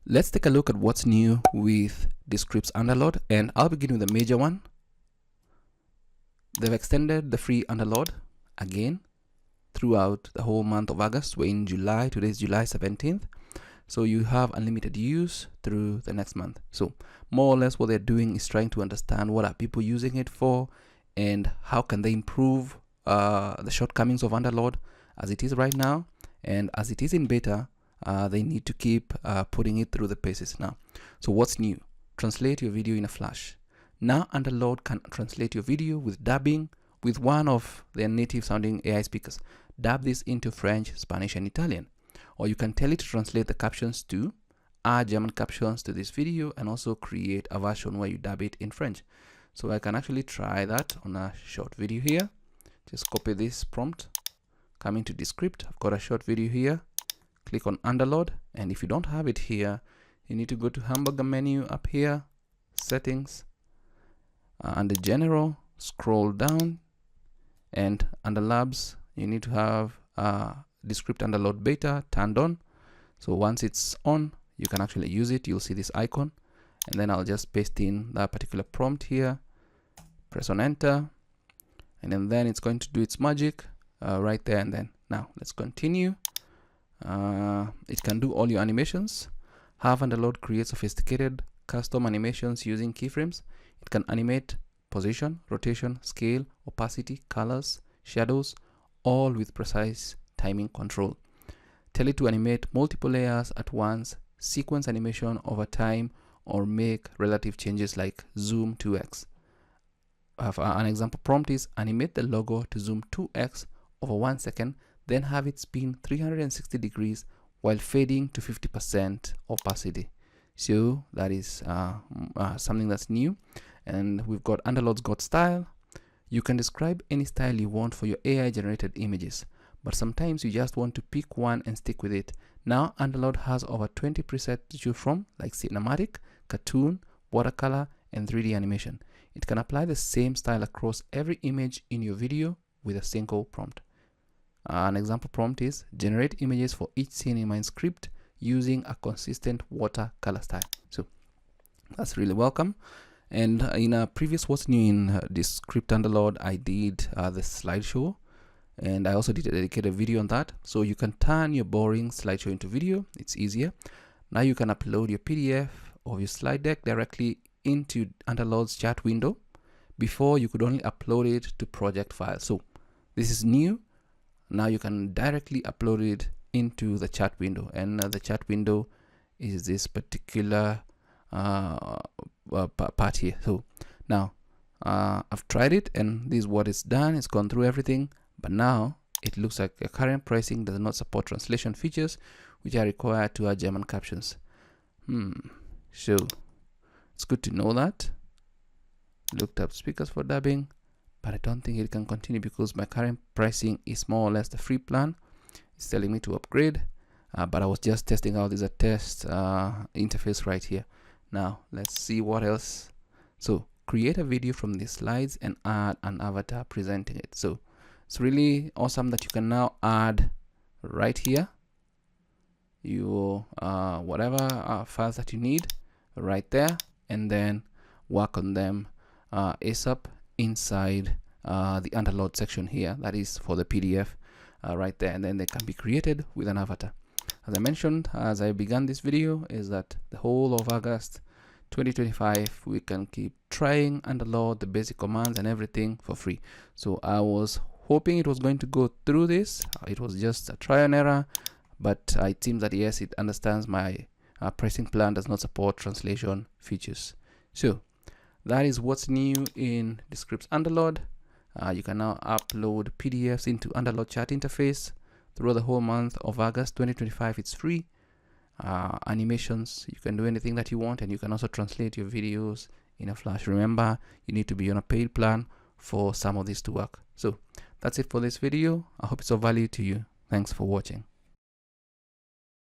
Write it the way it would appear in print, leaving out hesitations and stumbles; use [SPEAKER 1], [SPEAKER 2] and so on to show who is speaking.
[SPEAKER 1] Let's take a look at what's new with Descript Underlord, and I'll begin with the major one. They've extended the free Underlord again throughout the whole month of August. We're in July, today is July 17th. So you have unlimited use through the next month. So more or less what they're doing is trying to understand what are people using it for and how can they improve the shortcomings of Underlord as it is right now, and as it is in beta. They need to keep putting it through the paces now. So what's new? Translate your video in a flash. Now Underlord can translate your video with dubbing with one of their native sounding AI speakers. Dub this into French, Spanish, and Italian. Or you can tell it to translate the captions to, add German captions to this video, and also create a version where you dub it in French. So I can actually try that on a short video here. Just copy this prompt, come into Descript. I've got a short video here. Click on Underlord, and if you don't have it here, you need to go to hamburger menu up here, settings, under general, scroll down, and under labs you need to have Descript Underlord beta turned on. So once it's on, you can actually use it. You'll see this icon, and then I'll just paste in that particular prompt here, press on enter, and then it's going to do its magic right there. And then now let's continue. It can do all your animations. Have Underlord create sophisticated custom animations using keyframes. It can animate position, rotation, scale, opacity, colors, shadows, all with precise timing control. Tell it to animate multiple layers at once, sequence animation over time, or make relative changes like zoom 2x. An example prompt is animate the logo to zoom 2x over 1 second, then have it spin 360 degrees while fading to 50% opacity. So that is something that's new. And we've got Underlord's got style. You can describe any style you want for your AI generated images, but sometimes you just want to pick one and stick with it. Now Underlord has over 20 presets to choose from, like cinematic, cartoon, watercolor, and 3D animation. It can apply the same style across every image in your video with a single prompt. An example prompt is generate images for each scene in my script using a consistent watercolor style. So that's really welcome. And in a previous what's new in Descript Underlord, I did the slideshow, and I also did a dedicated video on that. So you can turn your boring slideshow into video. It's easier. Now you can upload your PDF of your slide deck directly into Underlord's chat window. Before, you could only upload it to project files. So this is new. Now you can directly upload it into the chat window, and the chat window is this particular part here. So now I've tried it, and this is what it's done. It's gone through everything, but now it looks like the current pricing does not support translation features, which are required to add German captions. So it's good to know that. Looked up speakers for dubbing, but I don't think it can continue because my current pricing is more or less the free plan. It's telling me to upgrade, but I was just testing out this test interface right here. Now let's see what else. So create a video from these slides and add an avatar presenting it. So it's really awesome that you can now add right here your whatever files that you need right there, and then work on them ASAP inside the Underlord section here, that is for the PDF right there, and then they can be created with an avatar. As I mentioned as I began this video, is that the whole of August 2025 we can keep trying Underlord, the basic commands and everything for free. So I was hoping it was going to go through this. It was just a try and error, but it seems that yes, it understands my pricing plan does not support translation features. So that is what's new in Descript Underlord. You can now upload PDFs into Underlord chat interface throughout the whole month of August 2025. It's free. Animations, you can do anything that you want, and you can also translate your videos in a flash. Remember, you need to be on a paid plan for some of this to work. So that's it for this video. I hope it's of value to you. Thanks for watching.